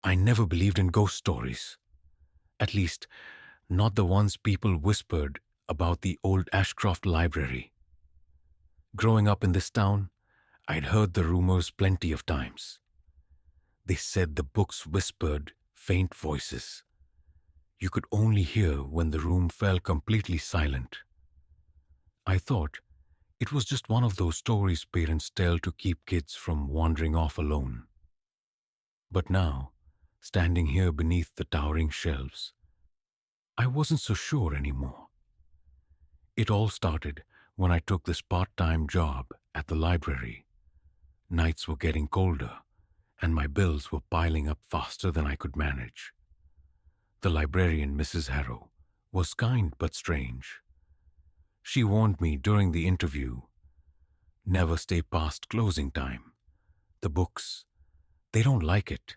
I never believed in ghost stories. At least, not the ones people whispered about the old Ashcroft Library. Growing up in this town, I'd heard the rumors plenty of times. They said the books whispered faint voices you could only hear when the room fell completely silent. I thought it was just one of those stories parents tell to keep kids from wandering off alone. But now, standing here beneath the towering shelves, I wasn't so sure anymore. It all started when I took this part-time job at the library. Nights were getting colder, and my bills were piling up faster than I could manage. The librarian, Mrs. Harrow, was kind but strange. She warned me during the interview, never stay past closing time. The books, they don't like it.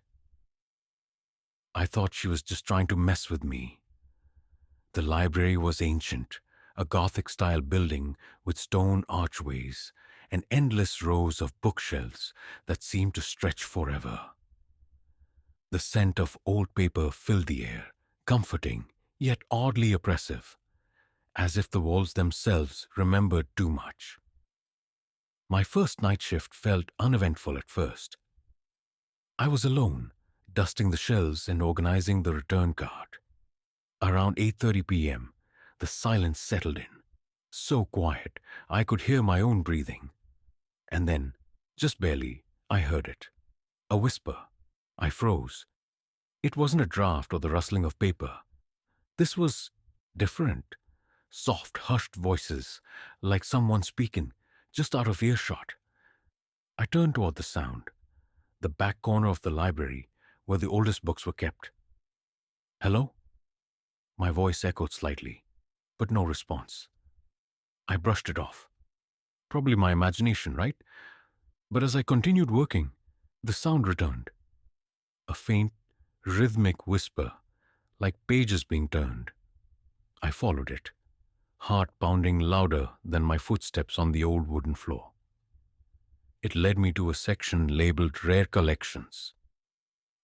I thought she was just trying to mess with me. The library was ancient, a Gothic-style building with stone archways and endless rows of bookshelves that seemed to stretch forever. The scent of old paper filled the air, comforting yet oddly oppressive, as if the walls themselves remembered too much. My first night shift felt uneventful at first. I was alone, dusting the shelves and organizing the return cart. Around 8:30 p.m., the silence settled in, so quiet I could hear my own breathing. And then, just barely, I heard it. A whisper. I froze. It wasn't a draft or the rustling of paper. This was different. Soft, hushed voices, like someone speaking, just out of earshot. I turned toward the sound, the back corner of the library where the oldest books were kept. "Hello?" My voice echoed slightly, but no response. I brushed it off. Probably my imagination, right? But as I continued working, the sound returned. A faint, rhythmic whisper, like pages being turned. I followed it, heart pounding louder than my footsteps on the old wooden floor. It led me to a section labeled Rare Collections.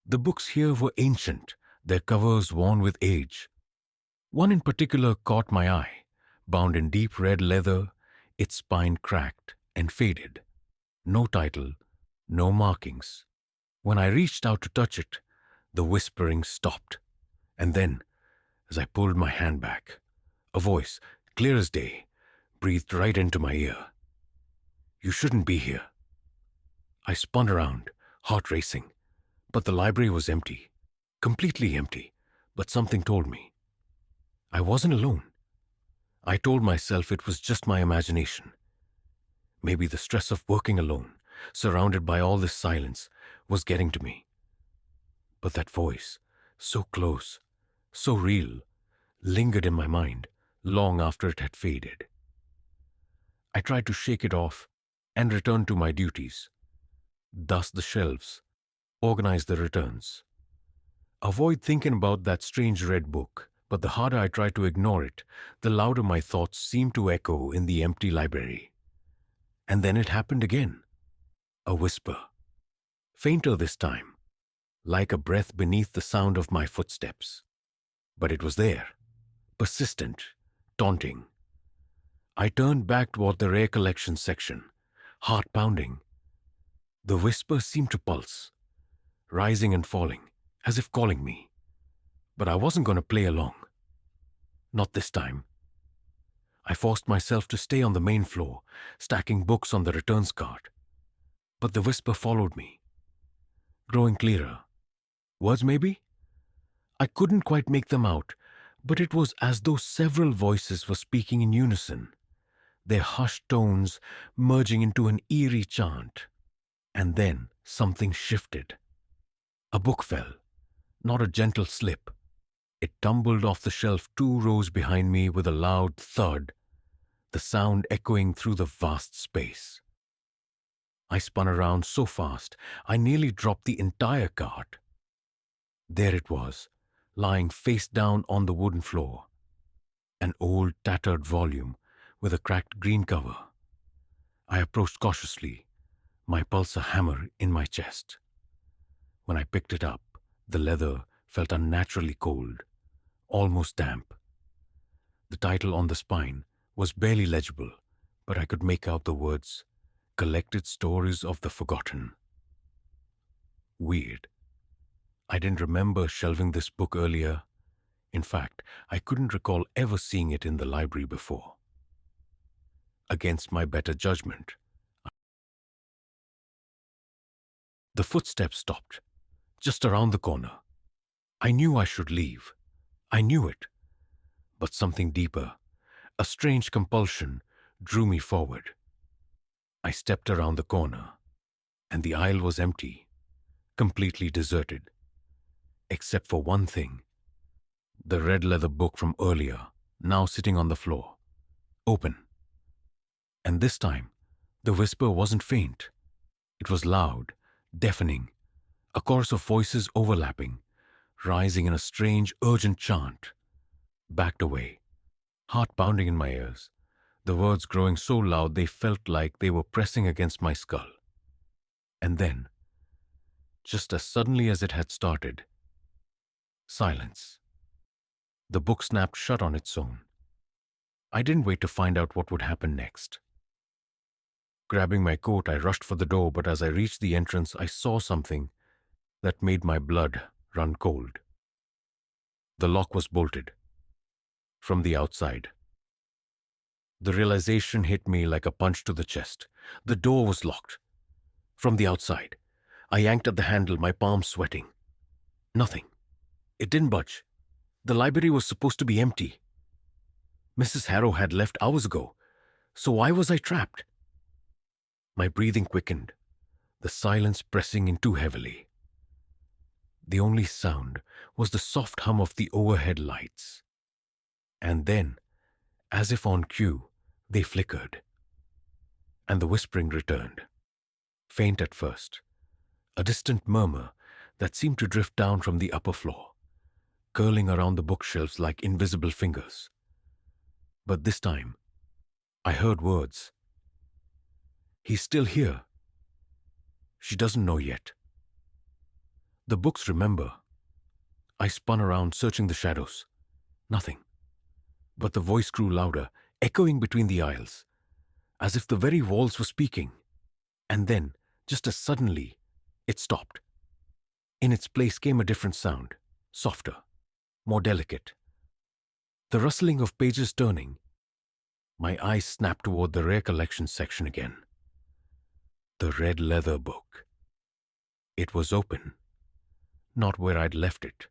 The books here were ancient, their covers worn with age. One in particular caught my eye, bound in deep red leather, its spine cracked and faded. No title, no markings. When I reached out to touch it, the whispering stopped. And then, as I pulled my hand back, a voice, clear as day, breathed right into my ear. "You shouldn't be here." I spun around, heart racing, but the library was empty, completely empty, but something told me. I wasn't alone. I told myself it was just my imagination. Maybe the stress of working alone, surrounded by all this silence, was getting to me. But that voice, so close, so real, lingered in my mind long after it had faded. I tried to shake it off and return to my duties. Dust the shelves, organize the returns. Avoid thinking about that strange red book, but the harder I tried to ignore it, the louder my thoughts seemed to echo in the empty library. And then it happened again. A whisper. Fainter this time, like a breath beneath the sound of my footsteps. But it was there, persistent, taunting. I turned back toward the rare collection section, heart pounding. The whisper seemed to pulse, rising and falling, as if calling me. But I wasn't going to play along. Not this time. I forced myself to stay on the main floor, stacking books on the returns cart. But the whisper followed me, growing clearer. Words maybe? I couldn't quite make them out, but it was as though several voices were speaking in unison, their hushed tones merging into an eerie chant. And then something shifted. A book fell, not a gentle slip. It tumbled off the shelf 2 rows behind me with a loud thud, the sound echoing through the vast space. I spun around so fast, I nearly dropped the entire cart. There it was, lying face down on the wooden floor. An old, tattered volume with a cracked green cover. I approached cautiously, my pulse a hammer in my chest. When I picked it up, The leather felt unnaturally cold, almost damp. The title on the spine was barely legible, but I could make out the words, Collected Stories of the Forgotten. Weird. I didn't remember shelving this book earlier. In fact, I couldn't recall ever seeing it in the library before. Against my better judgment, the footsteps stopped, just around the corner. I knew I should leave. I knew it. But something deeper, a strange compulsion, drew me forward. I stepped around the corner, and the aisle was empty, completely deserted. Except for one thing. The red leather book from earlier, now sitting on the floor. Open. And this time, the whisper wasn't faint. It was loud, deafening, a chorus of voices overlapping, rising in a strange, urgent chant. Backed away, heart pounding in my ears, the words growing so loud they felt like they were pressing against my skull. And then, just as suddenly as it had started, silence. The book snapped shut on its own. I didn't wait to find out what would happen next. Grabbing my coat, I rushed for the door, but as I reached the entrance, I saw something that made my blood run cold. The lock was bolted. From the outside. The realization hit me like a punch to the chest. The door was locked. From the outside. I yanked at the handle, my palms sweating. Nothing. It didn't budge. The library was supposed to be empty. Mrs. Harrow had left hours ago. So why was I trapped? My breathing quickened, the silence pressing in too heavily. The only sound was the soft hum of the overhead lights. And then, as if on cue, they flickered. And the whispering returned. Faint at first, a distant murmur that seemed to drift down from the upper floor, curling around the bookshelves like invisible fingers. But this time, I heard words. He's still here. She doesn't know yet. The books remember. I spun around, searching the shadows. Nothing. But the voice grew louder, echoing between the aisles, as if the very walls were speaking. And then, just as suddenly, it stopped. In its place came a different sound, softer, more delicate. The rustling of pages turning. My eyes snapped toward the rare collection section again. The red leather book. It was open. Not where I'd left it.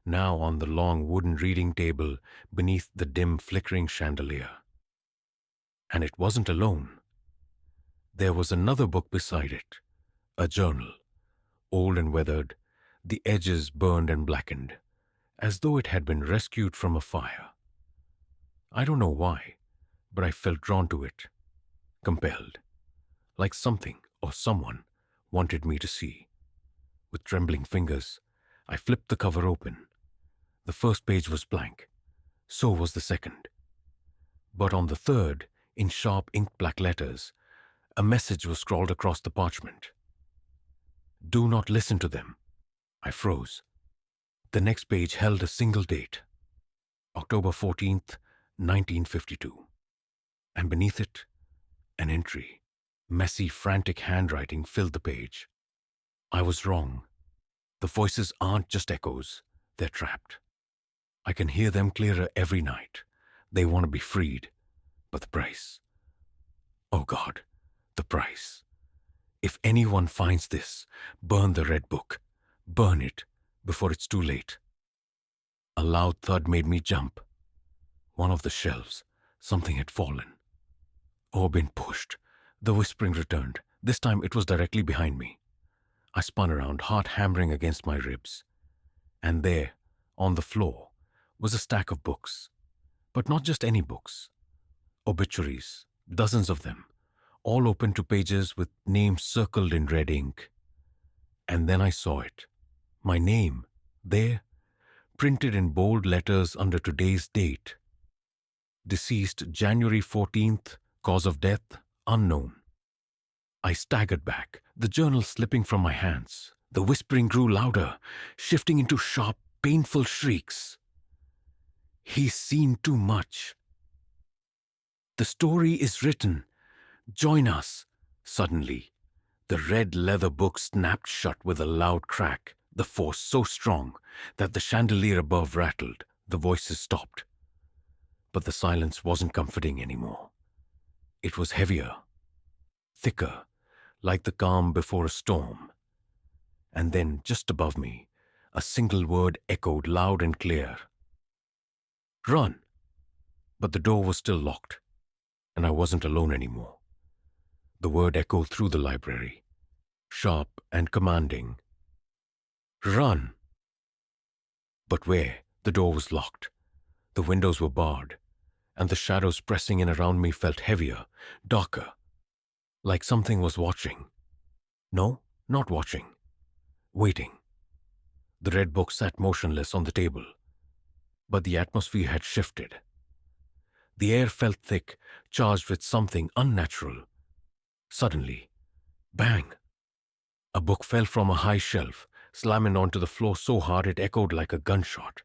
Now on the long wooden reading table beneath the dim flickering chandelier. And it wasn't alone. There was another book beside it, a journal, old and weathered, the edges burned and blackened, as though it had been rescued from a fire. I don't know why, but I felt drawn to it, compelled, like something or someone wanted me to see. With trembling fingers, I flipped the cover open. The first page was blank. So was the second. But on the third, in sharp ink-black letters, a message was scrawled across the parchment. Do not listen to them. I froze. The next page held a single date, October 14th, 1952. And beneath it, an entry. Messy, frantic handwriting filled the page. I was wrong. The voices aren't just echoes. They're trapped. I can hear them clearer every night. They want to be freed. But the price. Oh God, the price. If anyone finds this, burn the red book. Burn it before it's too late. A loud thud made me jump. One of the shelves, something had fallen. Or been pushed. The whispering returned. This time it was directly behind me. I spun around, heart hammering against my ribs. And there, on the floor, was a stack of books. But not just any books. Obituaries, dozens of them, all open to pages with names circled in red ink. And then I saw it. My name, there, printed in bold letters under today's date. Deceased January 14th, cause of death, unknown. I staggered back, the journal slipping from my hands. The whispering grew louder, shifting into sharp, painful shrieks. He's seen too much. The story is written. Join us. Suddenly, the red leather book snapped shut with a loud crack, the force so strong that the chandelier above rattled. The voices stopped. But the silence wasn't comforting anymore. It was heavier, thicker, like the calm before a storm. And then, just above me, a single word echoed loud and clear. Run! But the door was still locked, and I wasn't alone anymore. The word echoed through the library, sharp and commanding. Run! But where? The door was locked. The windows were barred, and the shadows pressing in around me felt heavier, darker, like something was watching. No, not watching. Waiting. The red book sat motionless on the table, but the atmosphere had shifted. The air felt thick, charged with something unnatural. Suddenly, bang! A book fell from a high shelf, slamming onto the floor so hard it echoed like a gunshot.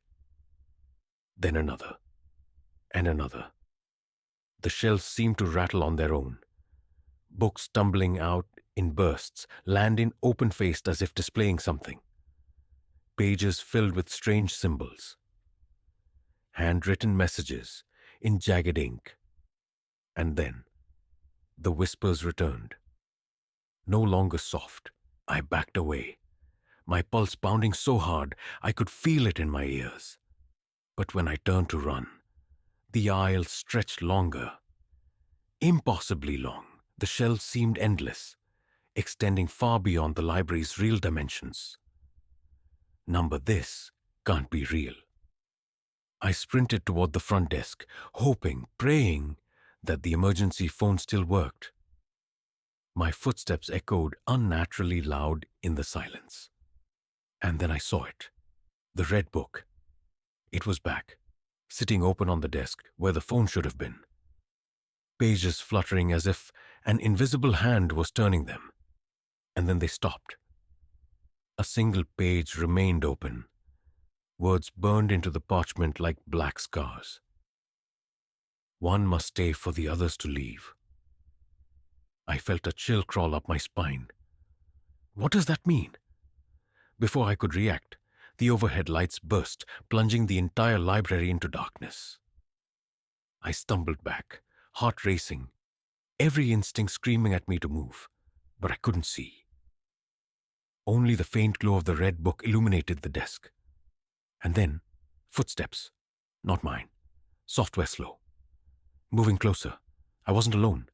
Then another, and another. The shelves seemed to rattle on their own. Books tumbling out in bursts, landing open-faced as if displaying something. Pages filled with strange symbols. Handwritten messages in jagged ink. And then, the whispers returned. No longer soft. I backed away, my pulse pounding so hard I could feel it in my ears. But when I turned to run, the aisle stretched longer. Impossibly long. The shelves seemed endless, extending far beyond the library's real dimensions. Number this can't be real. I sprinted toward the front desk, hoping, praying that the emergency phone still worked. My footsteps echoed unnaturally loud in the silence. And then I saw it. The red book. It was back, sitting open on the desk where the phone should have been. Pages fluttering as if an invisible hand was turning them. And then they stopped. A single page remained open. Words burned into the parchment like black scars. One must stay for the others to leave. I felt a chill crawl up my spine. What does that mean? Before I could react, the overhead lights burst, plunging the entire library into darkness. I stumbled back, heart racing, every instinct screaming at me to move, but I couldn't see. Only the faint glow of the red book illuminated the desk. And then, footsteps. Not mine. Software slow. Moving closer. I wasn't alone.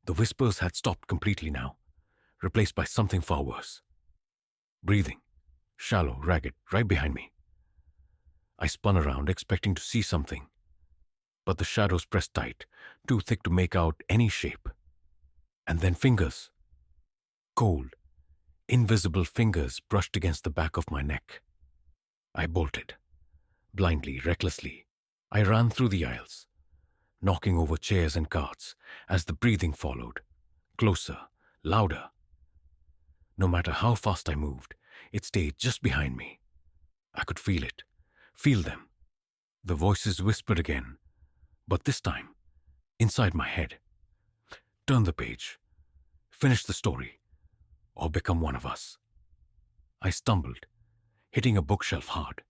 The whispers had stopped completely now, replaced by something far worse. Breathing. Shallow, ragged, right behind me. I spun around, expecting to see something. But the shadows pressed tight, too thick to make out any shape. And then fingers. Cold, invisible fingers brushed against the back of my neck. I bolted. Blindly, recklessly, I ran through the aisles, knocking over chairs and carts as the breathing followed. Closer, louder. No matter how fast I moved, it stayed just behind me. I could feel it. Feel them. The voices whispered again, but this time, inside my head. Turn the page. Finish the story. Or become one of us. I stumbled, hitting a bookshelf hard.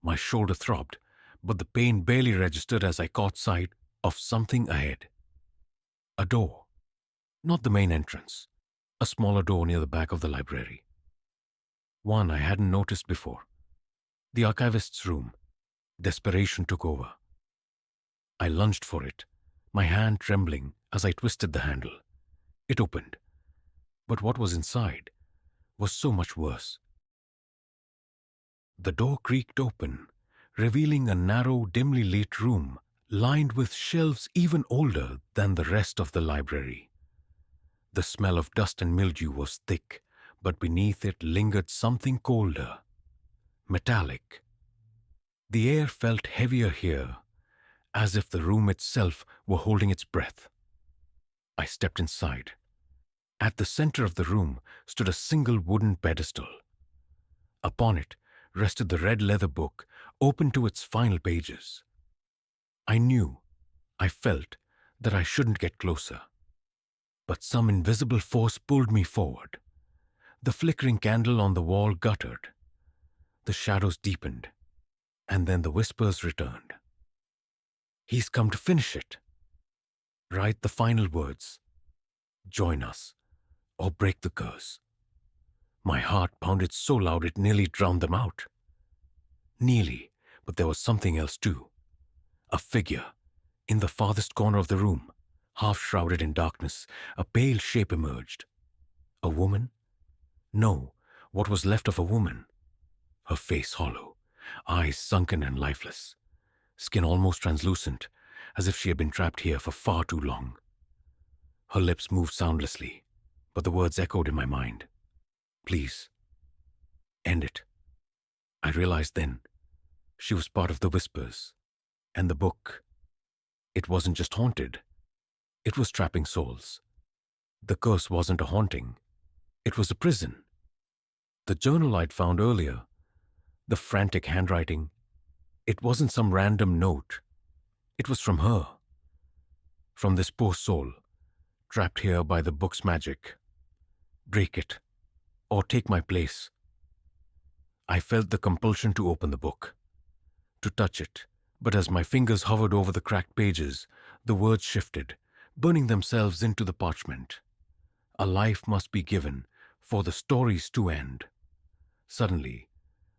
My shoulder throbbed, but the pain barely registered as I caught sight of something ahead. A door. Not the main entrance. A smaller door near the back of the library. One I hadn't noticed before. The archivist's room. Desperation took over. I lunged for it, my hand trembling as I twisted the handle. It opened. But what was inside was so much worse. The door creaked open, revealing a narrow, dimly lit room lined with shelves even older than the rest of the library. The smell of dust and mildew was thick, but beneath it lingered something colder, metallic. The air felt heavier here, as if the room itself were holding its breath. I stepped inside. At the center of the room stood a single wooden pedestal. Upon it rested the red leather book, open to its final pages. I knew, I felt, that I shouldn't get closer. But some invisible force pulled me forward. The flickering candle on the wall guttered. The shadows deepened, and then the whispers returned. He's come to finish it. Write the final words. Join us, or break the curse. My heart pounded so loud it nearly drowned them out. Nearly, but there was something else too. A figure, in the farthest corner of the room, half shrouded in darkness, a pale shape emerged. A woman? No, what was left of a woman. Her face hollow, eyes sunken and lifeless, skin almost translucent, as if she had been trapped here for far too long. Her lips moved soundlessly, but the words echoed in my mind. Please, end it. I realized then she was part of the whispers, and the book. It wasn't just haunted. It was trapping souls. The curse wasn't a haunting. It was a prison. The journal I'd found earlier, the frantic handwriting, it wasn't some random note. It was from her. From this poor soul, trapped here by the book's magic. Break it, or take my place. I felt the compulsion to open the book, to touch it, but as my fingers hovered over the cracked pages, the words shifted, burning themselves into the parchment. A life must be given for the stories to end. Suddenly,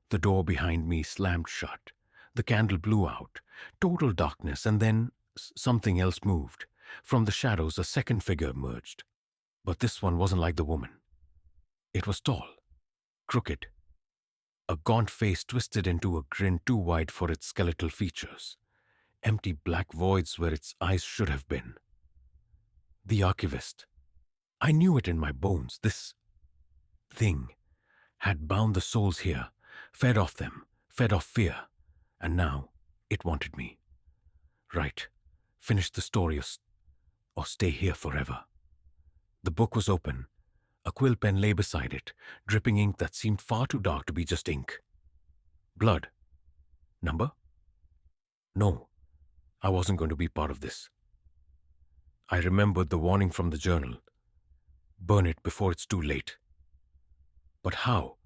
the door behind me slammed shut. The candle blew out. Total darkness, and then something else moved. From the shadows, a second figure emerged. But this one wasn't like the woman. It was tall, crooked, a gaunt face twisted into a grin too wide for its skeletal features, empty black voids where its eyes should have been. The archivist. I knew it in my bones. This thing had bound the souls here, fed off them, fed off fear, and now it wanted me. Right, finish the story or stay here forever. The book was open. A quill pen lay beside it, dripping ink that seemed far too dark to be just ink. Blood. Number? No, I wasn't going to be part of this. I remembered the warning from the journal. Burn it before it's too late. But how?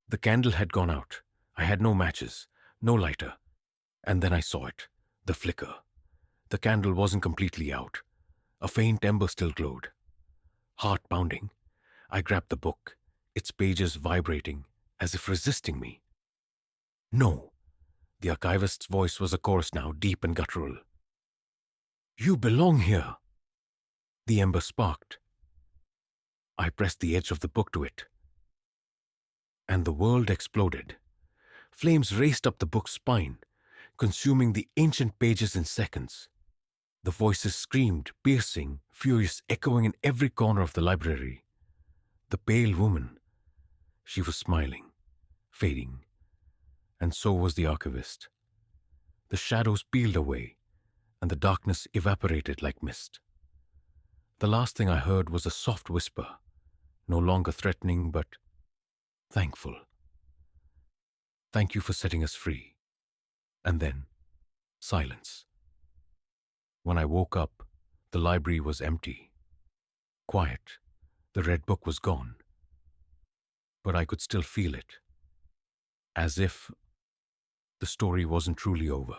The candle had gone out. I had no matches, no lighter. And then I saw it, the flicker. The candle wasn't completely out. A faint ember still glowed. Heart pounding. I grabbed the book, its pages vibrating, as if resisting me. No. The archivist's voice was a chorus now, deep and guttural. You belong here. The ember sparked. I pressed the edge of the book to it. And the world exploded. Flames raced up the book's spine, consuming the ancient pages in seconds. The voices screamed, piercing, furious, echoing in every corner of the library. The pale woman. She was smiling, fading, and so was the archivist. The shadows peeled away, and the darkness evaporated like mist. The last thing I heard was a soft whisper, no longer threatening, but thankful. Thank you for setting us free. And then, silence. When I woke up, the library was empty, quiet. The red book was gone, but I could still feel it, as if the story wasn't truly over.